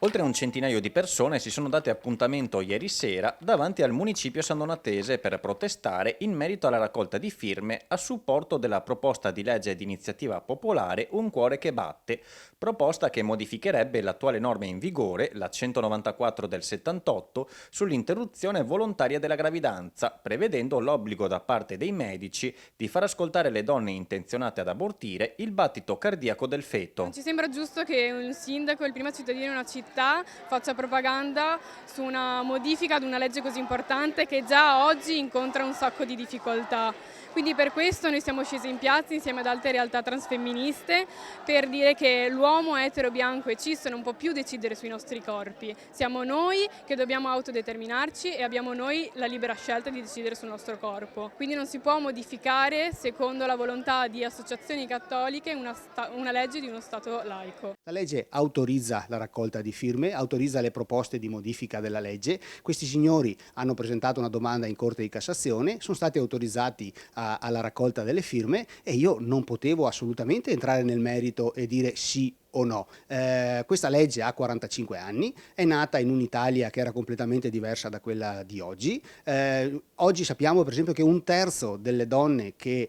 Oltre un centinaio di persone si sono date appuntamento ieri sera davanti al municipio San Donatese per protestare in merito alla raccolta di firme a supporto della proposta di legge di iniziativa popolare Un cuore che batte, proposta che modificherebbe l'attuale norma in vigore, la 194 del 78, sull'interruzione volontaria della gravidanza, prevedendo l'obbligo da parte dei medici di far ascoltare le donne intenzionate ad abortire il battito cardiaco del feto. Ci sembra giusto che un sindaco, il primo cittadino di una città, faccia propaganda su una modifica ad una legge così importante che già oggi incontra un sacco di difficoltà. Quindi per questo noi siamo scesi in piazza insieme ad altre realtà transfemministe per dire che l'uomo etero, bianco e cis non può più decidere sui nostri corpi. Siamo noi che dobbiamo autodeterminarci e abbiamo noi la libera scelta di decidere sul nostro corpo. Quindi non si può modificare, secondo la volontà di associazioni cattoliche, una legge di uno Stato laico. La legge autorizza la raccolta di firme, autorizza le proposte di modifica della legge. Questi signori hanno presentato una domanda in Corte di Cassazione, sono stati autorizzati alla raccolta delle firme e io non potevo assolutamente entrare nel merito e dire sì o no. Questa legge ha 45 anni, è nata in un'Italia che era completamente diversa da quella di oggi. Oggi sappiamo per esempio che un terzo delle donne che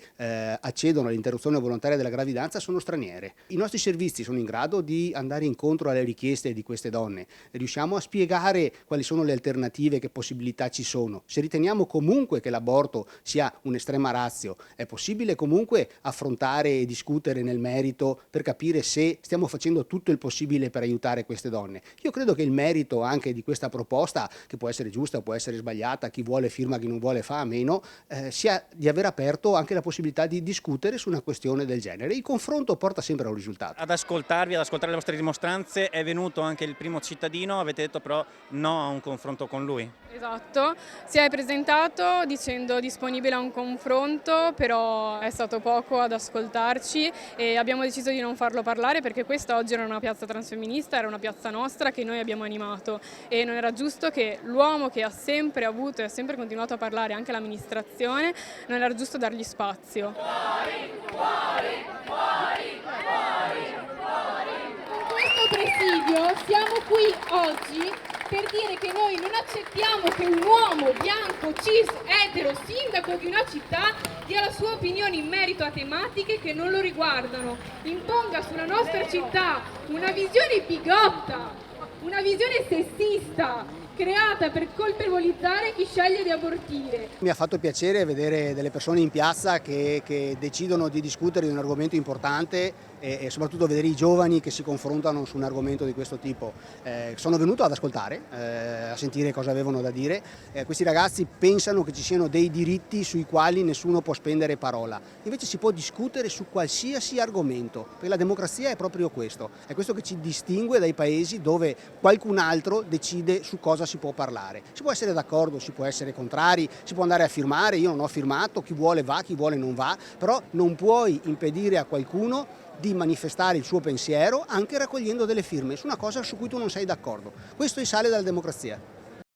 accedono all'interruzione volontaria della gravidanza sono straniere. I nostri servizi sono in grado di andare incontro alle richieste di queste donne, riusciamo a spiegare quali sono le alternative, che possibilità ci sono. Se riteniamo comunque che l'aborto sia un'estrema ratio, è possibile comunque affrontare e discutere nel merito per capire se stiamo facendo tutto il possibile per aiutare queste donne. Io credo che il merito anche di questa proposta, che può essere giusta, può essere sbagliata, chi vuole firma, chi non vuole fa a meno, sia di aver aperto anche la possibilità di discutere su una questione del genere. Il confronto porta sempre a un risultato. Ad ascoltarvi, ad ascoltare le vostre dimostranze è venuto anche il primo cittadino, avete detto però no a un confronto con lui. Esatto, si è presentato dicendo disponibile a un confronto, però è stato poco ad ascoltarci e abbiamo deciso di non farlo parlare perché questa oggi era una piazza transfemminista, era una piazza nostra che noi abbiamo animato e non era giusto che l'uomo che ha sempre avuto e ha sempre continuato a parlare, anche l'amministrazione, non era giusto dargli spazio. Con questo presidio siamo qui oggi per dire che noi non accettiamo che un uomo bianco, cis, etero, sindaco di una città dia la sua opinione in merito a tematiche che non lo riguardano, imponga sulla nostra città una visione bigotta, una visione sessista, creata per colpevolizzare chi sceglie di abortire. Mi ha fatto piacere vedere delle persone in piazza che decidono di discutere di un argomento importante e soprattutto vedere i giovani che si confrontano su un argomento di questo tipo. Sono venuto ad ascoltare, a sentire cosa avevano da dire. Questi ragazzi pensano che ci siano dei diritti sui quali nessuno può spendere parola. Invece si può discutere su qualsiasi argomento, perché la democrazia è proprio questo. È questo che ci distingue dai paesi dove qualcun altro decide su cosa si può parlare. Si può essere d'accordo, si può essere contrari, si può andare a firmare, io non ho firmato, chi vuole va, chi vuole non va, però non puoi impedire a qualcuno di manifestare il suo pensiero anche raccogliendo delle firme su una cosa su cui tu non sei d'accordo. Questo è il sale della democrazia.